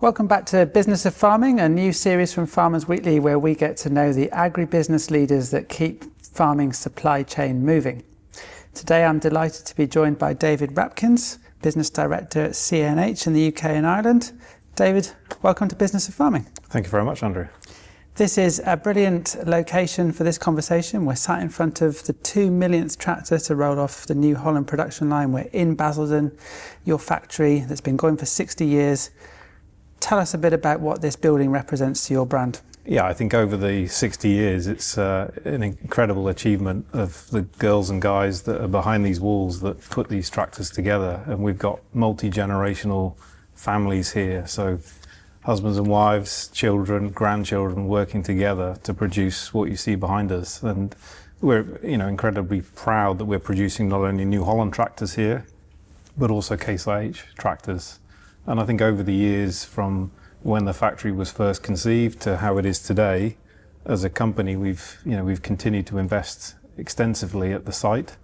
Welcome back to Business of Farming, a new series from Farmers Weekly where we get to know the agribusiness leaders that keep farming's supply chain moving. Today I'm delighted to be joined by David Rapkins, Business Director at CNH in the UK and Ireland. David, welcome to Business of Farming. Thank you very much, Andrew. This is a brilliant location for this conversation. We're sat in front of the 2 millionth tractor to roll off the new Holland production line. We're in Basildon, your factory that's been going for 60 years. Tell us a bit about what this building represents to your brand. Yeah, I think over the 60 years, it's an incredible achievement of the girls and guys that are behind these walls that put these tractors together. And we've got multi-generational families here. So husbands and wives, children, grandchildren working together to produce what you see behind us. And we're incredibly proud that we're producing not only New Holland tractors here, but also Case IH tractors. And I think over the years, from when the factory was first conceived to how it is today, as a company, we've continued to invest extensively at the site.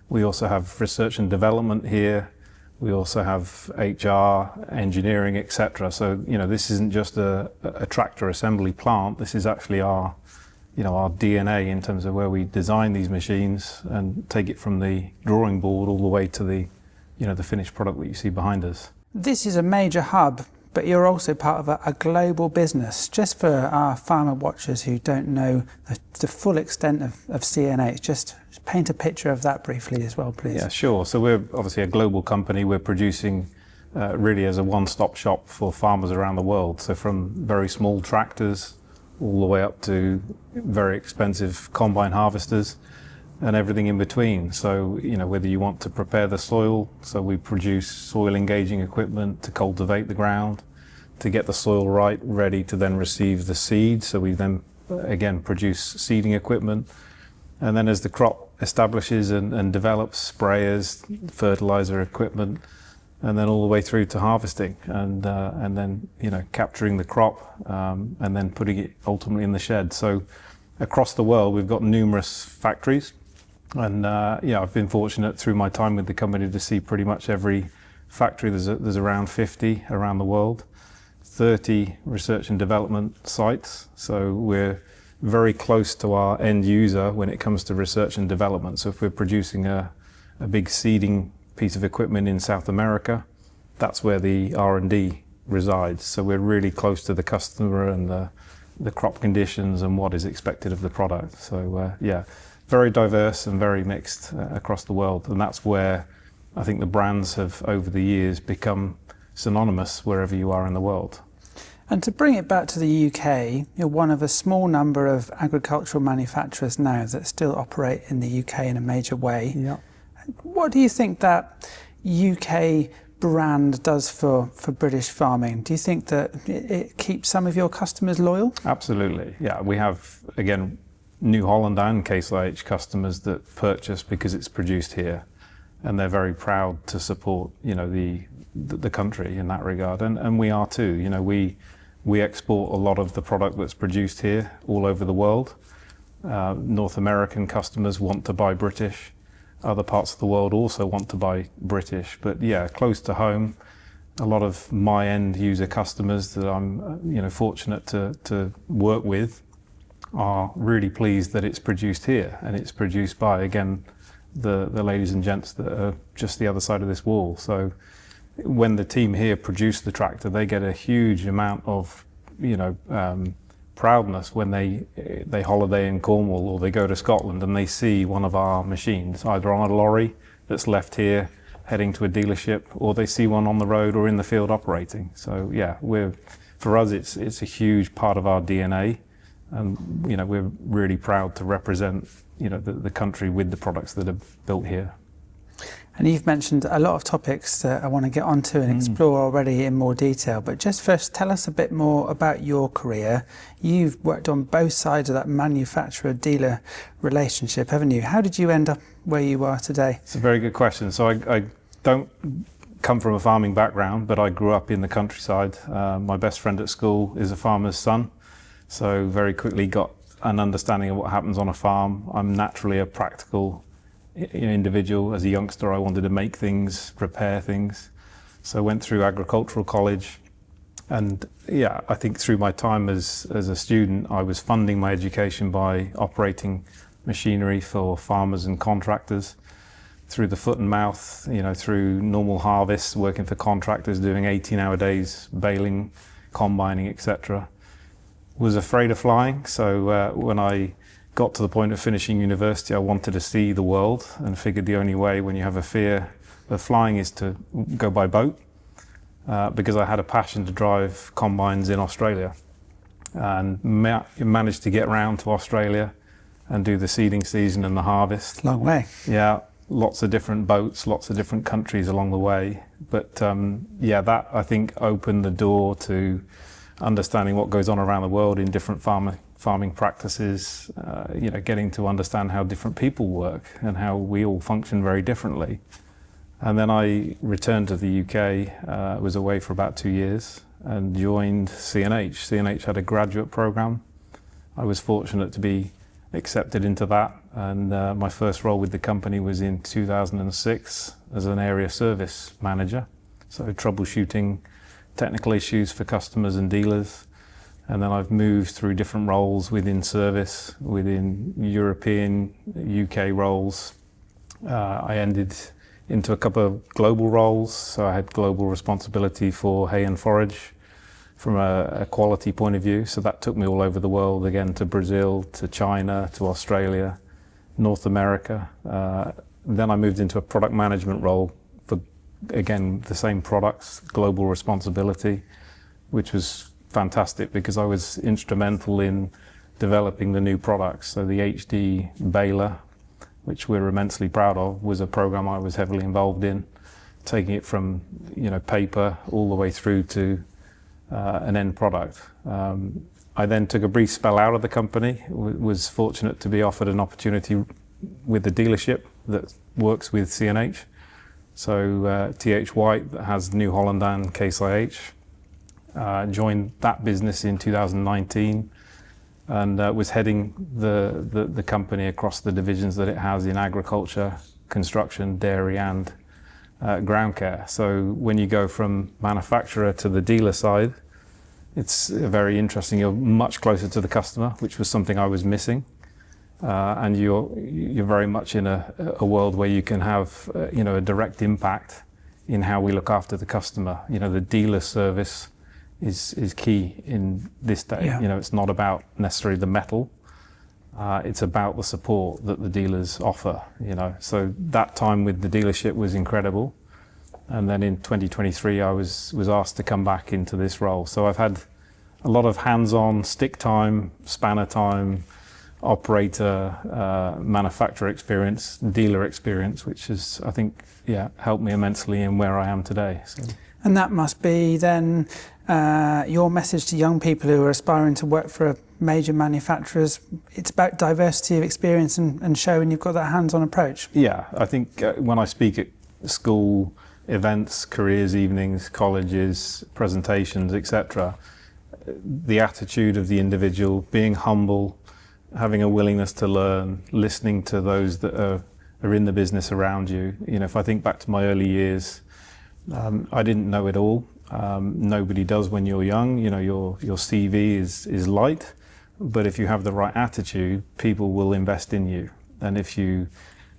We also have research and development here. We also have HR, engineering, etc. So this isn't just a tractor assembly plant. This is actually our DNA in terms of where we design these machines and take it from the drawing board all the way to the finished product that you see behind us. This is a major hub, but you're also part of a global business. Just for our farmer watchers who don't know the full extent of CNH, just paint a picture of that briefly as well, please. Yeah, sure. So we're obviously a global company. We're producing really as a one-stop shop for farmers around the world. So from very small tractors all the way up to very expensive combine harvesters and everything in between. So, whether you want to prepare the soil, so we produce soil engaging equipment to cultivate the ground, to get the soil right, ready to then receive the seed. So we then, again, produce seeding equipment. And then as the crop establishes and develops, sprayers, fertilizer equipment, and then all the way through to harvesting and then, capturing the crop and then putting it ultimately in the shed. So across the world, we've got numerous factories. And I've been fortunate through my time with the company to see pretty much every factory. There's around 50 around the world, 30 research and development sites. So we're very close to our end user when it comes to research and development. So if we're producing a big seeding piece of equipment in South America, that's where the R&D resides. So we're really close to the customer and the crop conditions and what is expected of the product. So very diverse and very mixed across the world. And that's where I think the brands have, over the years, become synonymous wherever you are in the world. And to bring it back to the UK, you're one of a small number of agricultural manufacturers now that still operate in the UK in a major way. Yeah. What do you think that UK brand does for British farming? Do you think that it keeps some of your customers loyal? Absolutely, yeah. We have, again, New Holland and Case IH customers that purchase because it's produced here, and they're very proud to support the country in that regard, and we are too. We export a lot of the product that's produced here all over the world. North American customers want to buy British. Other parts of the world also want to buy British, but close to home, a lot of my end user customers that I'm fortunate to work with are really pleased that it's produced here, and it's produced by, again, the ladies and gents that are just the other side of this wall. So when the team here produce the tractor, they get a huge amount of proudness when they holiday in Cornwall or they go to Scotland and they see one of our machines either on a lorry that's left here heading to a dealership, or they see one on the road or in the field operating. So for us it's a huge part of our DNA. And we're really proud to represent the country with the products that are built here. And you've mentioned a lot of topics that I want to get onto and explore already in more detail, but just first tell us a bit more about your career. You've worked on both sides of that manufacturer-dealer relationship, haven't you? How did you end up where you are today? It's a very good question. So I don't come from a farming background, but I grew up in the countryside. My best friend at school is a farmer's son. So very quickly got an understanding of what happens on a farm. I'm naturally a practical individual. As a youngster, I wanted to make things, prepare things. So I went through agricultural college, And yeah, I think through my time as a student, I was funding my education by operating machinery for farmers and contractors through the foot and mouth, through normal harvests, working for contractors, doing 18-hour days, baling, combining, etc. Was afraid of flying, so when I got to the point of finishing university, I wanted to see the world and figured the only way when you have a fear of flying is to go by boat. Because I had a passion to drive combines in Australia, and managed to get round to Australia and do the seeding season and the harvest. Long way. Yeah, lots of different boats, lots of different countries along the way. But that I think opened the door to understanding what goes on around the world in different farming practices, getting to understand how different people work and how we all function very differently. And then I returned to the UK, was away for about 2 years and joined CNH. CNH had a graduate program. I was fortunate to be accepted into that, and my first role with the company was in 2006 as an area service manager. So troubleshooting technical issues for customers and dealers. And then I've moved through different roles within service, within European, UK roles. I ended into a couple of global roles. So I had global responsibility for hay and forage from a quality point of view. So that took me all over the world, again, to Brazil, to China, to Australia, North America. Then I moved into a product management role for, again, the same products, global responsibility, which was fantastic because I was instrumental in developing the new products. So the HD baler, which we're immensely proud of, was a program I was heavily involved in, taking it from paper all the way through to an end product. I then took a brief spell out of the company, was fortunate to be offered an opportunity with the dealership that works with CNH. So TH White, that has New Holland and Case IH, joined that business in 2019. And was heading the company across the divisions that it has in agriculture, construction, dairy and ground care. So when you go from manufacturer to the dealer side, it's very interesting. You're much closer to the customer, which was something I was missing. And you're very much in a world where you can have a direct impact in how we look after the customer. The dealer service is key in this day. Yeah. It's not about necessarily the metal. It's about the support that the dealers offer. So that time with the dealership was incredible. And then in 2023, I was asked to come back into this role. So I've had a lot of hands-on stick time, spanner time, operator, manufacturer experience, dealer experience, which has, I think, helped me immensely in where I am today. So. And that must be then your message to young people who are aspiring to work for major manufacturers. It's about diversity of experience and showing you've got that hands-on approach. Yeah, I think when I speak at school events, careers evenings, colleges, presentations, etc., the attitude of the individual, being humble, having a willingness to learn, listening to those that are in the business around you. If I think back to my early years, I didn't know it all. Nobody does when you're young. Your CV is light, but if you have the right attitude, people will invest in you. And if you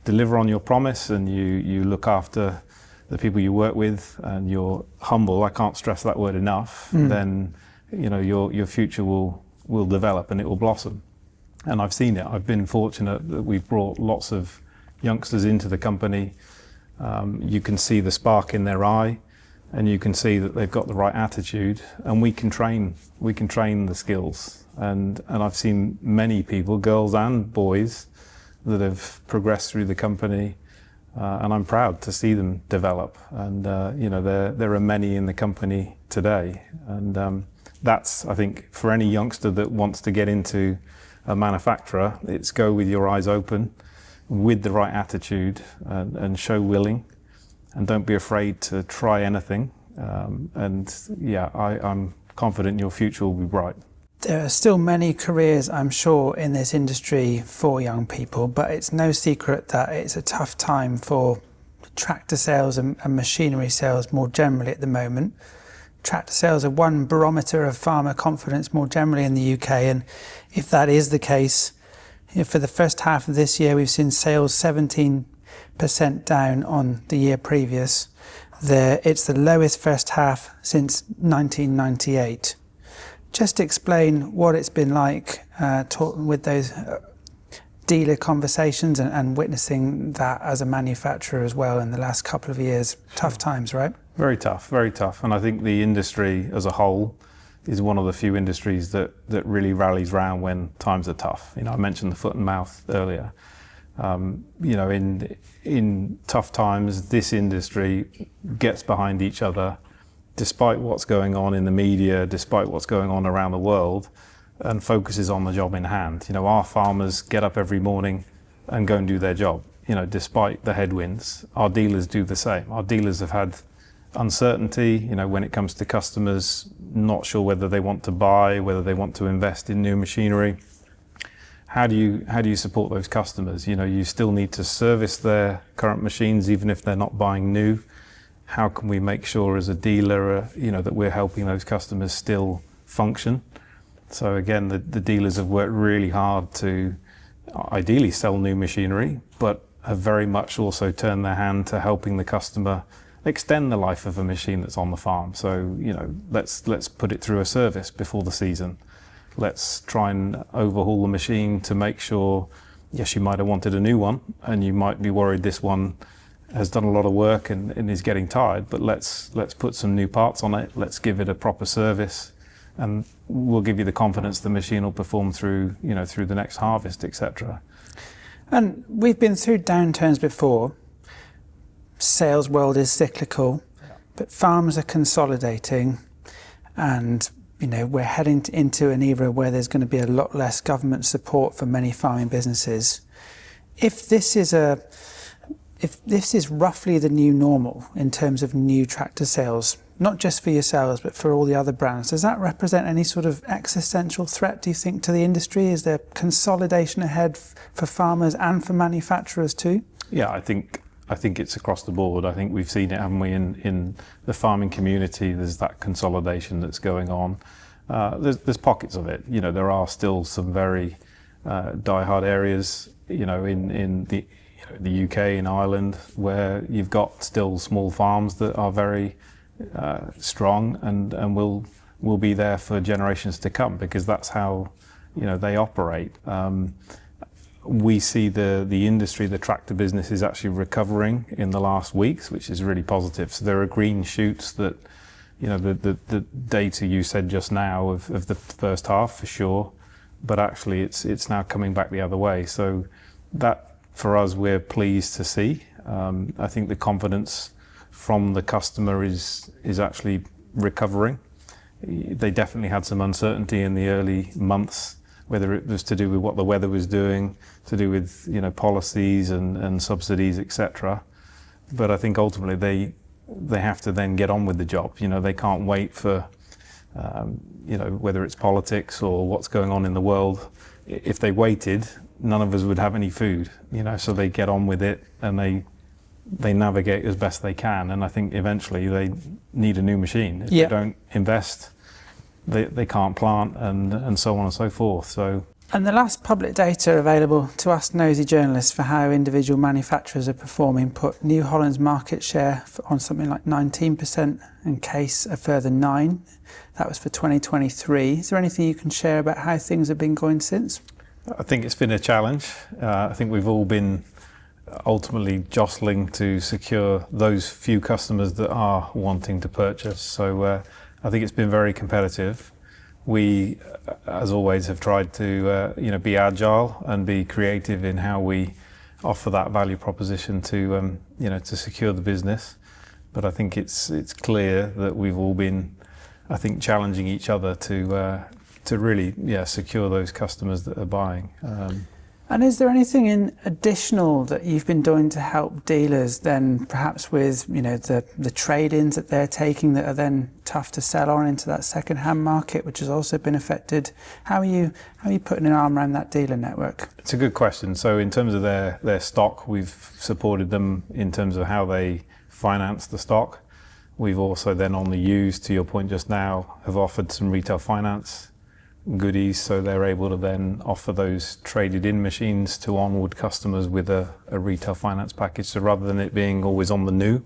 deliver on your promise and you look after the people you work with and you're humble, I can't stress that word enough, then your future will develop and it will blossom. And I've seen it. I've been fortunate that we've brought lots of youngsters into the company. You can see the spark in their eye, and you can see that they've got the right attitude, and we can train the skills. And I've seen many people, girls and boys, that have progressed through the company, and I'm proud to see them develop. And there are many in the company today, and that's, I think, for any youngster that wants to get into a manufacturer, it's go with your eyes open, with the right attitude, and show willing, and don't be afraid to try anything. I'm confident your future will be bright. There are still many careers, I'm sure, in this industry for young people, but it's no secret that it's a tough time for tractor sales and machinery sales more generally at the moment. tractor sales are one barometer of farmer confidence more generally in the UK, and if that is the case, for the first half of this year we've seen sales 17% down on the year previous. It's the lowest first half since 1998. Just explain what it's been like talking with those dealer conversations and witnessing that as a manufacturer as well in the last couple of years. Tough times, right? Very tough, very tough. And I think the industry as a whole is one of the few industries that really rallies round when times are tough. I mentioned the foot and mouth earlier. In tough times, this industry gets behind each other, despite what's going on in the media, despite what's going on around the world, and focuses on the job in hand. Our farmers get up every morning and go and do their job. Despite the headwinds, our dealers do the same. Our dealers have had uncertainty, when it comes to customers, not sure whether they want to buy, whether they want to invest in new machinery. How do you support those customers? You still need to service their current machines, even if they're not buying new. How can we make sure as a dealer, that we're helping those customers still function? So again, the dealers have worked really hard to ideally sell new machinery, but have very much also turned their hand to helping the customer extend the life of a machine that's on the farm. So, let's put it through a service before the season. Let's try and overhaul the machine to make sure, yes, you might have wanted a new one and you might be worried this one has done a lot of work and is getting tired, but let's put some new parts on it. Let's give it a proper service, and we'll give you the confidence the machine will perform through the next harvest, etc. And we've been through downturns before. Sales world is cyclical, but farms are consolidating, and we're heading into an era where there's going to be a lot less government support for many farming businesses. If this is roughly the new normal in terms of new tractor sales, not just for yourselves, but for all the other brands, does that represent any sort of existential threat, do you think, to the industry? Is there consolidation ahead for farmers and for manufacturers too? Yeah, I think it's across the board. I think we've seen it, haven't we, in the farming community. There's that consolidation that's going on. There's pockets of it. There are still some very die-hard areas, in the UK and Ireland, where you've got still small farms that are very strong and will be there for generations to come, because that's how they operate. We see the industry, the tractor business, is actually recovering in the last weeks, which is really positive. So there are green shoots that, the data you said just now of the first half for sure, but actually it's now coming back the other way. So that, for us, we're pleased to see. I think the confidence from the customer is actually recovering. They definitely had some uncertainty in the early months, whether it was to do with what the weather was doing, to do with policies and subsidies, etc. But I think ultimately they have to then get on with the job. They can't wait for whether it's politics or what's going on in the world. If they waited, none of us would have any food. So they get on with it and they navigate as best they can. And I think eventually they need a new machine. If they don't invest, they can't plant, and so on and so forth. And the last public data available to us nosy journalists for how individual manufacturers are performing put New Holland's market share on something like 19%, and Case a further 9%. That was for 2023. Is there anything you can share about how things have been going since? I think it's been a challenge. I think we've all been ultimately jostling to secure those few customers that are wanting to purchase. So I think it's been very competitive. We, as always, have tried to be agile and be creative in how we offer that value proposition to to secure the business. But I think it's clear that we've all been, I think, challenging each other to really secure those customers that are buying. And is there anything in additional that you've been doing to help dealers then, perhaps with the trade-ins that they're taking that are then tough to sell on into that second-hand market, which has also been affected? How are you putting an arm around that dealer network? It's a good question. So in terms of their stock, we've supported them in terms of how they finance the stock. We've also then on the used, to your point just now, have offered some retail finance goodies, so they're able to then offer those traded in machines to onward customers with a retail finance package. So rather than it being always on the new,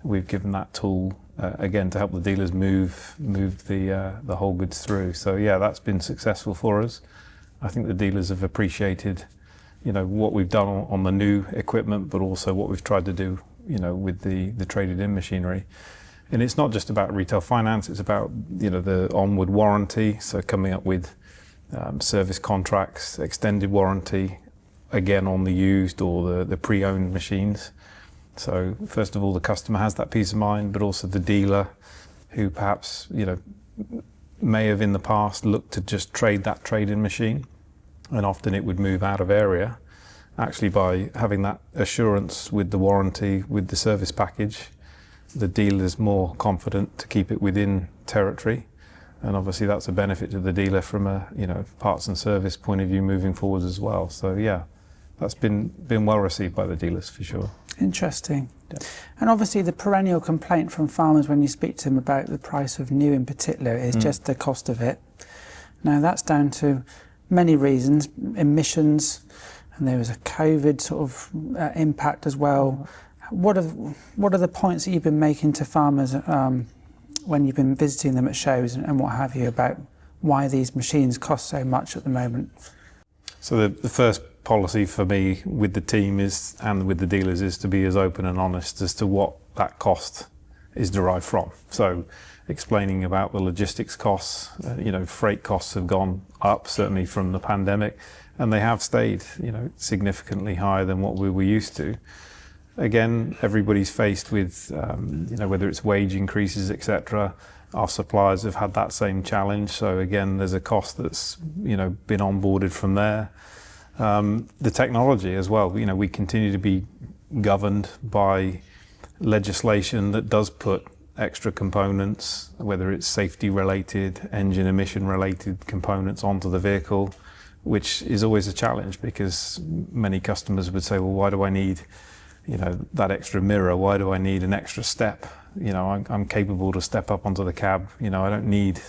we've given that tool again to help the dealers move the whole goods through. So yeah, that's been successful for us. I think the dealers have appreciated, what we've done on the new equipment, but also what we've tried to do, with the traded in machinery. And it's not just about retail finance, it's about, the onward warranty. So coming up with service contracts, extended warranty, again on the used or the pre-owned machines. So first of all, the customer has that peace of mind, but also the dealer who perhaps, may have in the past looked to just trade that trade-in machine. And often it would move out of area. Actually, by having that assurance with the warranty, with the service package, the dealer's more confident to keep it within territory, and obviously that's a benefit to the dealer from a parts and service point of view moving forward as well. So yeah, that's been well received by the dealers for sure. Interesting. Yeah. And obviously the perennial complaint from farmers when you speak to them about the price of new in particular is just the cost of it. Now that's down to many reasons, emissions, and there was a COVID sort of impact as well. What are the points that you've been making to farmers when you've been visiting them at shows and what have you about why these machines cost so much at the moment? So the first policy for me with the team and with the dealers is to be as open and honest as to what that cost is derived from. So explaining about the logistics costs, freight costs have gone up certainly from the pandemic, and they have stayed, significantly higher than what we were used to. Again, everybody's faced with, whether it's wage increases, etc. Our suppliers have had that same challenge. So again, there's a cost that's, been onboarded from there. The technology as well, we continue to be governed by legislation that does put extra components, whether it's safety related, engine emission related components onto the vehicle, which is always a challenge because many customers would say, well, why do I need that extra mirror? Why do I need an extra step? I'm capable to step up onto the cab. I don't need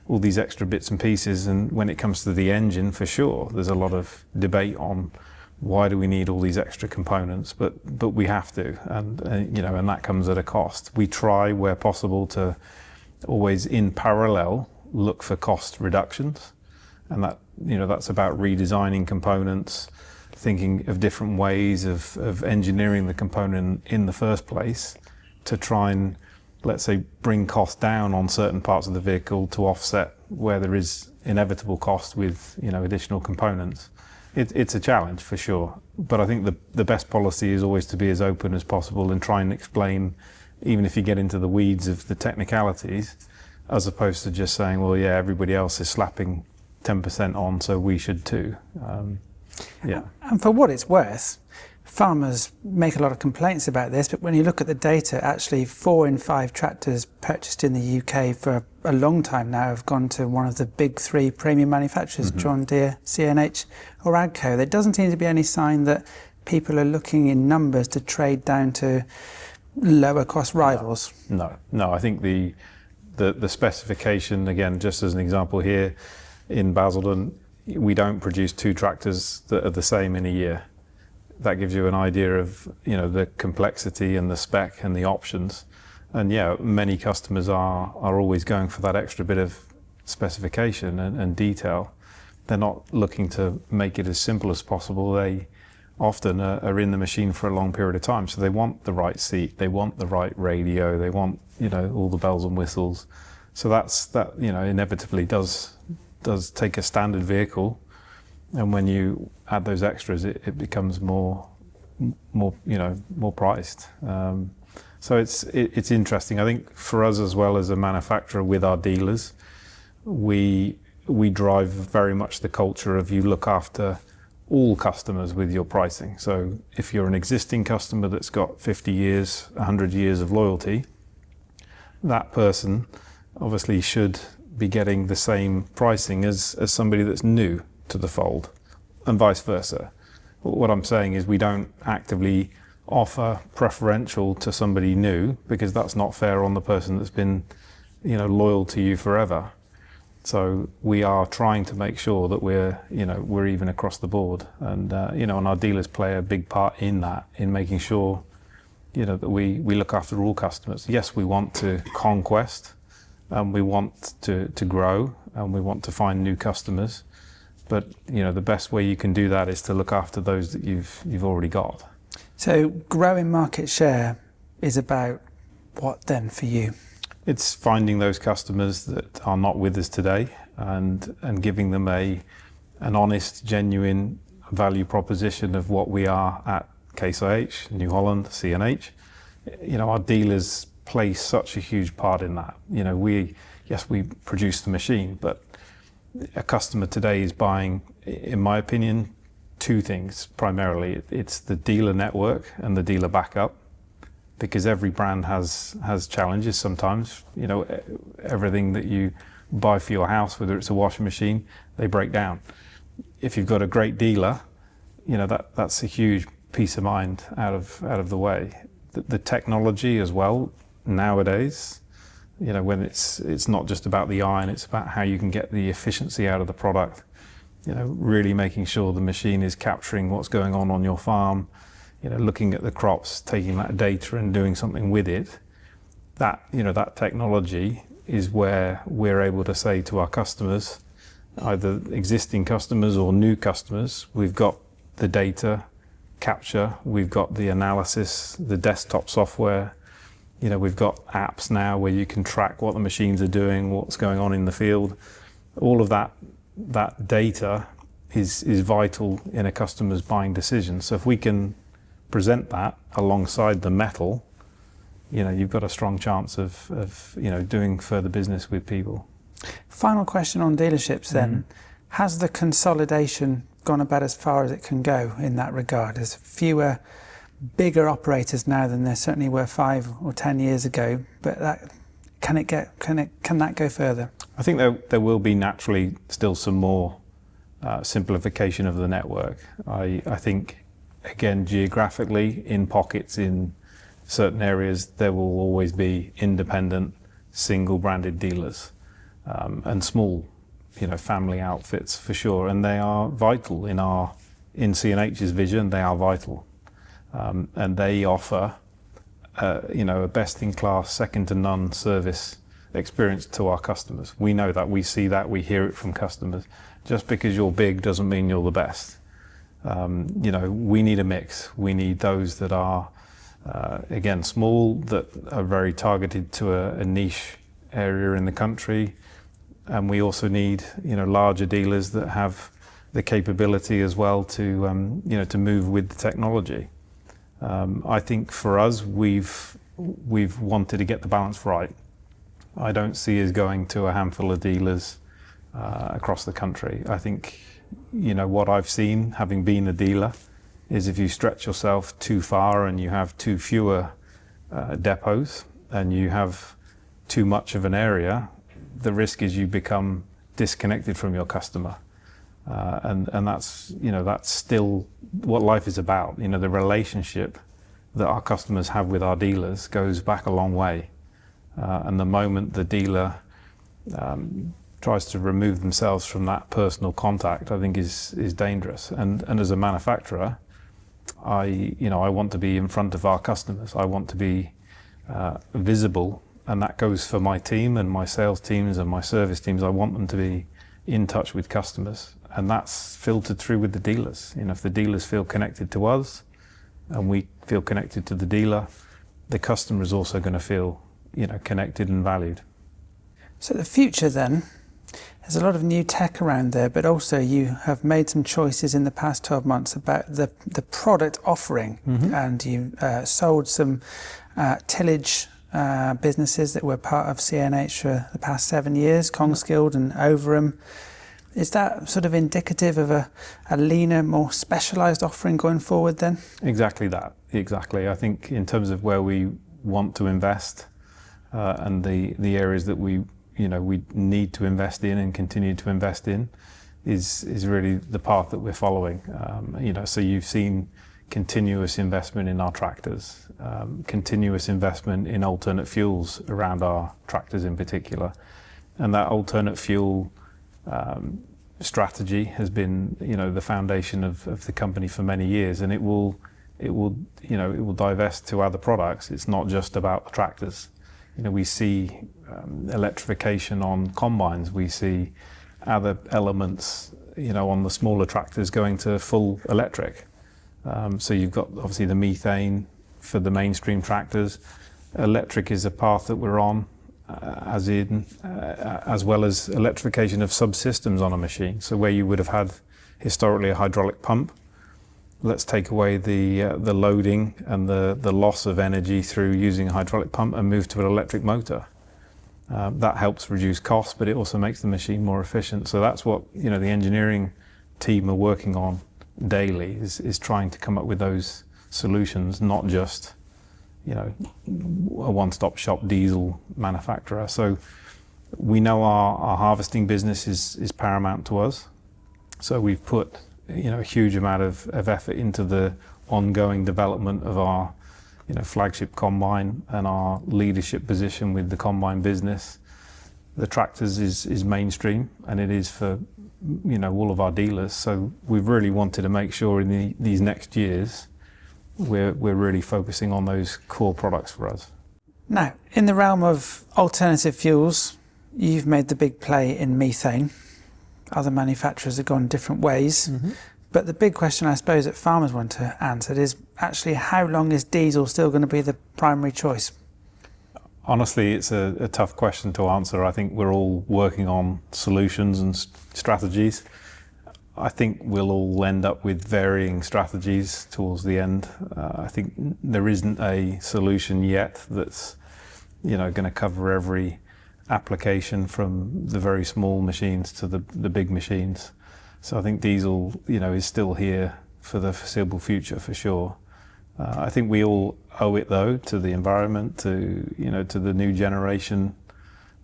all these extra bits and pieces. And when it comes to the engine, for sure, there's a lot of debate on why do we need all these extra components, but we have to, and and that comes at a cost. We try where possible to always in parallel look for cost reductions, and that's about redesigning components, thinking of different ways of engineering the component in the first place to try and, let's say, bring cost down on certain parts of the vehicle to offset where there is inevitable cost with additional components. It's a challenge for sure, but I think the best policy is always to be as open as possible and try and explain, even if you get into the weeds of the technicalities, as opposed to just saying, well, yeah, everybody else is slapping 10% on, so we should too. Yeah. And for what it's worth, farmers make a lot of complaints about this, but when you look at the data, actually 4 in 5 tractors purchased in the UK for a long time now have gone to one of the big 3 premium manufacturers, John Deere, CNH or AGCO. There doesn't seem to be any sign that people are looking in numbers to trade down to lower cost rivals. No, I think the specification, again, just as an example here, in Basildon, we don't produce 2 tractors that are the same in a year. That gives you an idea of the complexity and the spec and the options. And yeah, many customers are always going for that extra bit of specification and detail. They're not looking to make it as simple as possible. They often are in the machine for a long period of time, so they want the right seat, they want the right radio, they want all the bells and whistles. So that inevitably does take a standard vehicle, and when you add those extras, it becomes more priced. So it's interesting. I think for us as well as a manufacturer with our dealers, we drive very much the culture of you look after all customers with your pricing. So if you're an existing customer that's got 50 years, 100 years of loyalty, that person obviously should be getting the same pricing as somebody that's new to the fold, and vice versa. What I'm saying is we don't actively offer preferential to somebody new, because that's not fair on the person that's been, loyal to you forever. So we are trying to make sure that we're even across the board, and and our dealers play a big part in that, in making sure that we look after all customers. Yes, we want to conquest, and we want to grow, and we want to find new customers. But the best way you can do that is to look after those that you've already got. So growing market share is about what then for you? It's finding those customers that are not with us today, and giving them an honest, genuine value proposition of what we are at Case IH, New Holland, CNH. Our dealers play such a huge part in that. We produce the machine, but a customer today is buying, in my opinion, two things primarily. It's the dealer network and the dealer backup, because every brand has challenges sometimes. Everything that you buy for your house, whether it's a washing machine, they break down. If you've got a great dealer, that's a huge peace of mind out of the way. The technology as well nowadays, when it's not just about the iron, it's about how you can get the efficiency out of the product. Really making sure the machine is capturing what's going on your farm, looking at the crops, taking that data and doing something with it. That technology is where we're able to say to our customers, either existing customers or new customers, we've got the data capture, we've got the analysis, the desktop software, we've got apps now where you can track what the machines are doing, what's going on in the field. All of that data is vital in a customer's buying decision. So if we can present that alongside the metal, you've got a strong chance of doing further business with people. Final question on dealerships then. Mm-hmm. Has the consolidation gone about as far as it can go in that regard? There's fewer bigger operators now than there certainly were 5 or 10 years ago, but can that go further? I think there will be naturally still some more simplification of the network. I think, again, geographically, in pockets, in certain areas, there will always be independent, single-branded dealers, and small, family outfits for sure. And they are vital in CNH's vision. They are vital, and they offer, a best-in-class, second-to-none service experience to our customers. We know that, we see that, we hear it from customers. Just because you're big doesn't mean you're the best. We need a mix. We need those that are, again, small, that are very targeted to a niche area in the country. And we also need, larger dealers that have the capability as well to move with the technology. I think for us, we've wanted to get the balance right. I don't see us going to a handful of dealers across the country. I think, what I've seen, having been a dealer, is if you stretch yourself too far and you have too fewer depots and you have too much of an area, the risk is you become disconnected from your customer. And that's still what life is about. The relationship that our customers have with our dealers goes back a long way. And the moment the dealer tries to remove themselves from that personal contact, I think is dangerous. And as a manufacturer, I want to be in front of our customers. I want to be visible, and that goes for my team and my sales teams and my service teams. I want them to be in touch with customers, and that's filtered through with the dealers. If the dealers feel connected to us and we feel connected to the dealer, the customer is also going to feel connected and valued. So the future then, there's a lot of new tech around there, but also you have made some choices in the past 12 months about the product offering. Mm-hmm. And you sold some tillage businesses that were part of CNH for the past 7 years, Kongskilde and Overham. Is that sort of indicative of a leaner, more specialised offering going forward then? Exactly that, exactly. I think in terms of where we want to invest and the areas that we need to invest in and continue to invest in is really the path that we're following. So you've seen continuous investment in our tractors, continuous investment in alternate fuels around our tractors in particular. And that alternate fuel strategy has been, the foundation of the company for many years, and it will divest to other products. It's not just about the tractors. We see electrification on combines. We see other elements, on the smaller tractors going to full electric. So you've got obviously the methane for the mainstream tractors. Electric is a path that we're on, as well as electrification of subsystems on a machine. So where you would have had historically a hydraulic pump, let's take away the loading and the loss of energy through using a hydraulic pump and move to an electric motor. That helps reduce costs, but it also makes the machine more efficient. So that's what the engineering team are working on daily, is trying to come up with those solutions, not just a one-stop shop diesel manufacturer. So we know our harvesting business is paramount to us. So we've put a huge amount of effort into the ongoing development of our flagship combine and our leadership position with the combine business. The tractors is mainstream, and it is for all of our dealers. So we've really wanted to make sure in these next years we're really focusing on those core products for us. Now, in the realm of alternative fuels, you've made the big play in methane. Other manufacturers have gone different ways. Mm-hmm. But the big question I suppose that farmers want to answer is actually, how long is diesel still going to be the primary choice? Honestly, it's a tough question to answer. I think we're all working on solutions and strategies. I think we'll all end up with varying strategies towards the end. I think there isn't a solution yet that's going to cover every application, from the very small machines to the big machines. So I think diesel, is still here for the foreseeable future for sure. I think we all owe it though to the environment, to the new generation,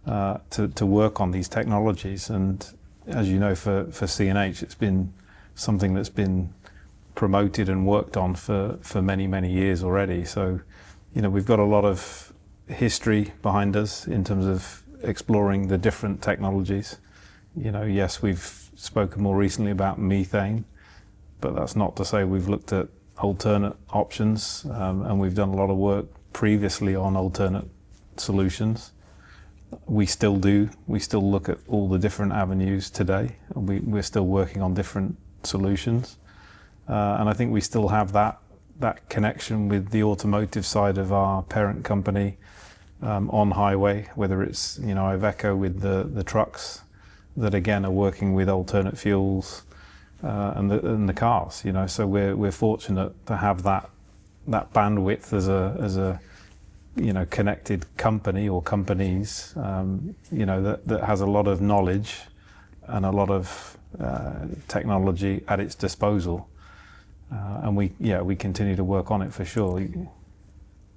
to work on these technologies. And as you know, for CNH, it's been something that's been promoted and worked on for many, many years already. So, we've got a lot of history behind us in terms of exploring the different technologies. Yes, we've spoken more recently about methane, but that's not to say we've looked at alternate options, and we've done a lot of work previously on alternate solutions. We still do. We still look at all the different avenues today. We're still working on different solutions, and I think we still have that connection with the automotive side of our parent company on highway, whether it's Iveco with the trucks that again are working with alternate fuels, and the cars. So we're fortunate to have that bandwidth as a connected company or companies, that has a lot of knowledge and a lot of technology at its disposal, and we continue to work on it for sure.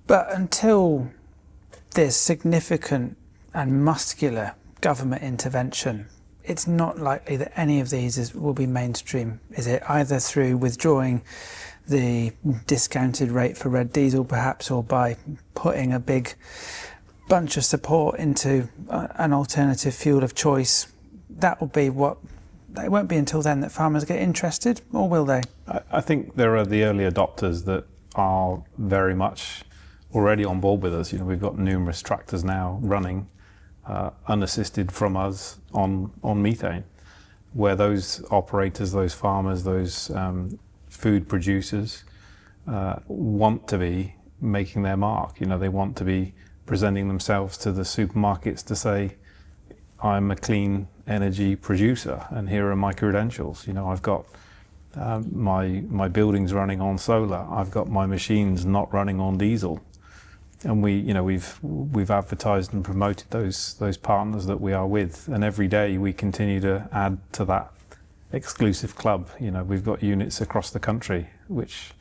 But until there's significant and muscular government intervention, it's not likely that any of these will be mainstream, is it? Either through withdrawing the discounted rate for red diesel perhaps, or by putting a big bunch of support into an alternative fuel of choice. That will be it won't be until then that farmers get interested, or will they? I think there are the early adopters that are very much already on board with us. We've got numerous tractors now running unassisted from us on methane, where those operators, those farmers, those food producers want to be making their mark. They want to be presenting themselves to the supermarkets to say, I'm a clean energy producer and here are my credentials. I've got my buildings running on solar, I've got my machines not running on diesel. And we've advertised and promoted those partners that we are with, and every day we continue to add to that exclusive club. We've got units across the country which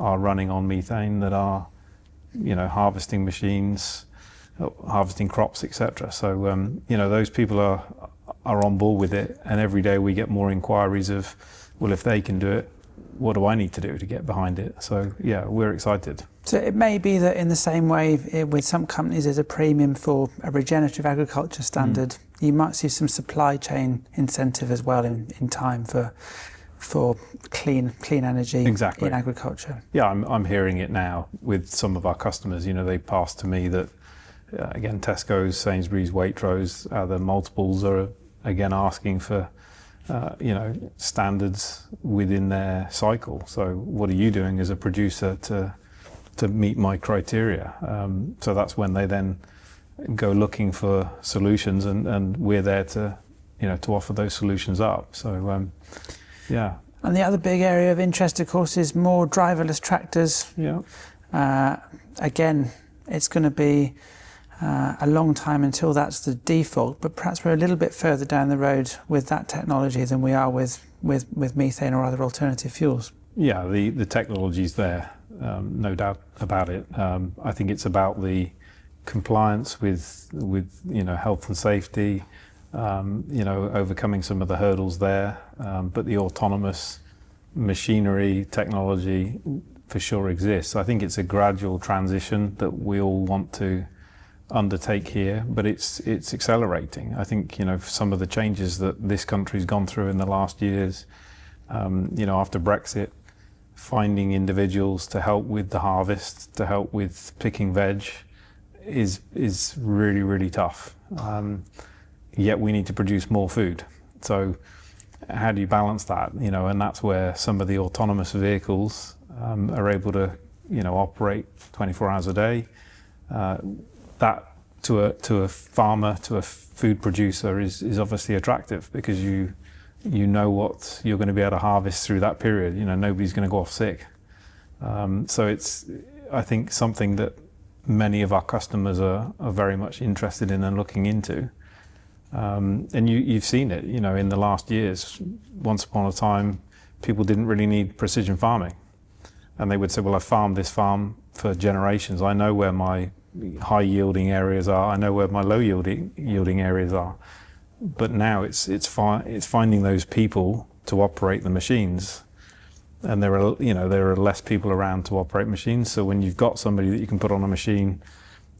are running on methane, that are harvesting machines, harvesting crops, etc. So those people are on board with it, and every day we get more inquiries of, well, if they can do it, what do I need to do to get behind it? So yeah, we're excited. So it may be that in the same way with some companies there's a premium for a regenerative agriculture standard. You might see some supply chain incentive as well in time for clean energy in agriculture. Yeah, I'm hearing it now with some of our customers. You know, they pass to me that again, Tesco's, Sainsbury's, Waitrose, the multiples are again asking for standards within their cycle. So what are you doing as a producer to meet my criteria? So that's when they then go looking for solutions, and we're there to offer those solutions up. So yeah. And the other big area of interest, of course, is more driverless tractors. Yeah. Again, it's going to be a long time until that's the default, but perhaps we're a little bit further down the road with that technology than we are with methane or other alternative fuels. Yeah, the technology's there, no doubt about it. I think it's about the compliance with health and safety, overcoming some of the hurdles there, but the autonomous machinery technology for sure exists. I think it's a gradual transition that we all want to undertake here, but it's accelerating. I think some of the changes that this country's gone through in the last years, after Brexit, finding individuals to help with the harvest, to help with picking veg, is really, really tough. Yet we need to produce more food. So how do you balance that? And that's where some of the autonomous vehicles are able to operate 24 hours a day. That to a farmer, to a food producer is obviously attractive, because you know what you're going to be able to harvest through that period. Nobody's going to go off sick. So it's, I think, something that many of our customers are very much interested in and looking into. And you've seen it, in the last years. Once upon a time, people didn't really need precision farming. And they would say, well, I farmed this farm for generations. I know where my high yielding areas are. I know where my low yielding areas are. But now it's finding those people to operate the machines. And there are less people around to operate machines. So when you've got somebody that you can put on a machine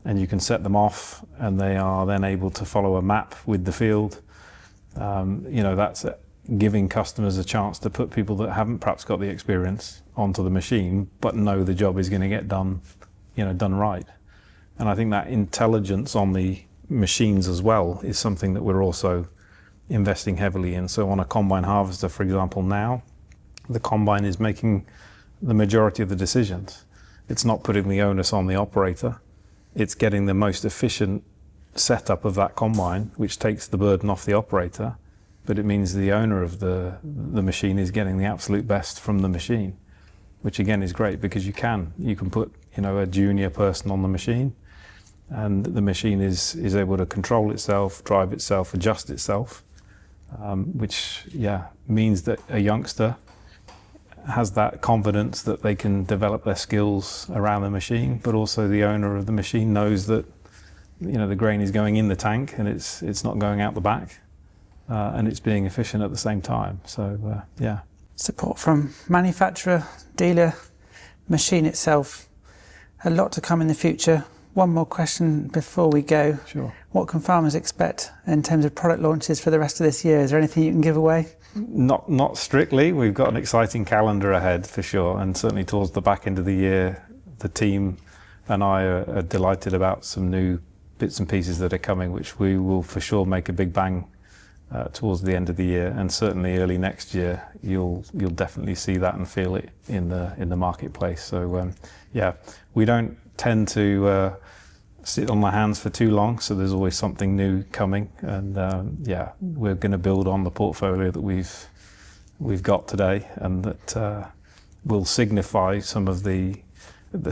and you can set them off, and they are then able to follow a map with the field, that's giving customers a chance to put people that haven't perhaps got the experience onto the machine, but know the job is going to get done right. And I think that intelligence on the machines as well is something that we're also investing heavily in. So on a combine harvester, for example, now, the combine is making the majority of the decisions. It's not putting the onus on the operator. It's getting the most efficient setup of that combine, which takes the burden off the operator, but it means the owner of the machine is getting the absolute best from the machine, which again is great, because you can put a junior person on the machine, and the machine is able to control itself, drive itself, adjust itself, which means that a youngster has that confidence that they can develop their skills around the machine, but also the owner of the machine knows that the grain is going in the tank and it's not going out the back, and it's being efficient at the same time. So support from manufacturer, dealer, machine itself. A lot to come in the future. One more question before we go. Sure. What can farmers expect in terms of product launches for the rest of this year? Is there anything you can give away? Not strictly. We've got an exciting calendar ahead for sure, and certainly towards the back end of the year, the team and I are delighted about some new bits and pieces that are coming, which we will for sure make a big bang towards the end of the year, and certainly early next year. You'll definitely see that and feel it in the marketplace. So we don't tend to sit on our hands for too long, so there's always something new coming, and we're going to build on the portfolio that we've got today, and that will signify some of the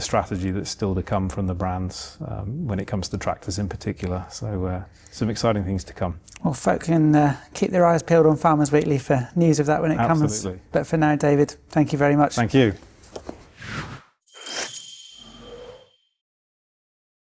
strategy that's still to come from the brands when it comes to tractors in particular. So some exciting things to come. Well, folk can keep their eyes peeled on Farmers Weekly for news of that when it comes. Absolutely. But for now, David, thank you very much. Thank you.